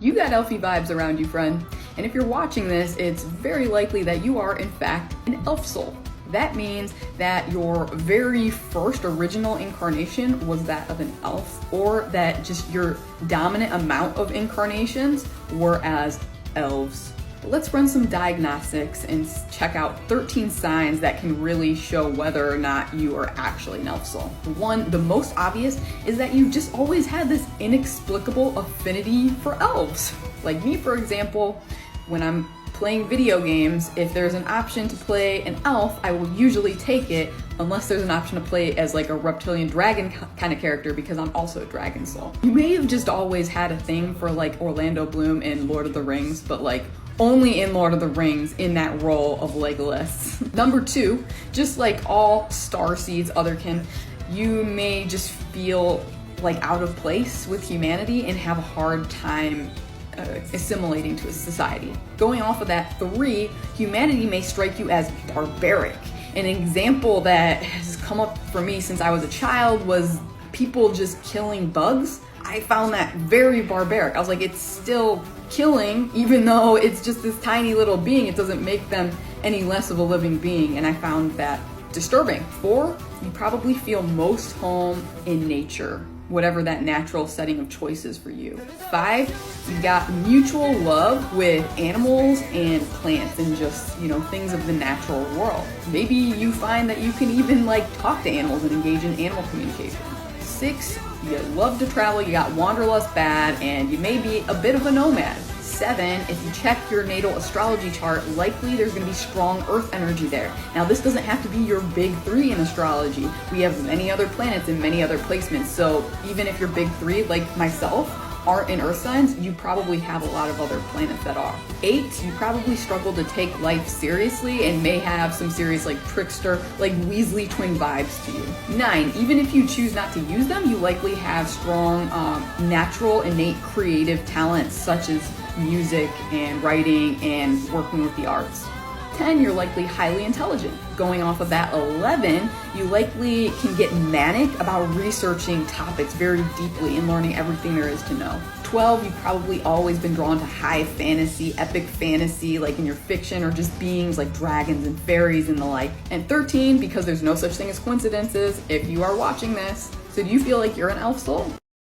You got elfy vibes around you, friend. And if you're watching this, it's very likely that you are, in fact, an elf soul. That means that your very first original incarnation was that of an elf, or that just your dominant amount of incarnations were as elves. Let's run some diagnostics and check out 13 signs that can really show whether or not you are actually an elf soul. One, the most obvious, is that you've just always had this inexplicable affinity for elves. Like me, for example, when I'm playing video games, if there's an option to play an elf, I will usually take it, unless there's an option to play as like a reptilian dragon kind of character, because I'm also a dragon soul. You may have just always had a thing for like Orlando Bloom in Lord of the Rings, but like only in Lord of the Rings in that role of Legolas. Number two, just like all starseeds, otherkin, you may just feel like out of place with humanity and have a hard time assimilating to a society. Going off of that, 3, humanity may strike you as barbaric. An example that has come up for me since I was a child was people just killing bugs. I found that very barbaric. I was like, it's still killing, even though it's just this tiny little being. It doesn't make them any less of a living being, and I found that disturbing. 4, you probably feel most home in nature, whatever that natural setting of choice is for you. 5, you got mutual love with animals and plants and just, things of the natural world. Maybe you find that you can even like talk to animals and engage in animal communication. 6, you love to travel, you got wanderlust bad, and you may be a bit of a nomad. 7, if you check your natal astrology chart, likely there's going to be strong earth energy there. Now this doesn't have to be your big 3 in astrology. We have many other planets and many other placements, so even if your big 3, like myself, aren't in earth signs, you probably have a lot of other planets that are. 8, you probably struggle to take life seriously and may have some serious like trickster, like Weasley twin vibes to you. 9, even if you choose not to use them, you likely have strong natural innate creative talents such as music and writing and working with the arts. 10, you're likely highly intelligent. Going off of that, 11, you likely can get manic about researching topics very deeply and learning everything there is to know. 12, you've probably always been drawn to high fantasy, epic fantasy, like in your fiction, or just beings like dragons and fairies and the like. And 13, because there's no such thing as coincidences, if you are watching this, so do you feel like you're an elf soul?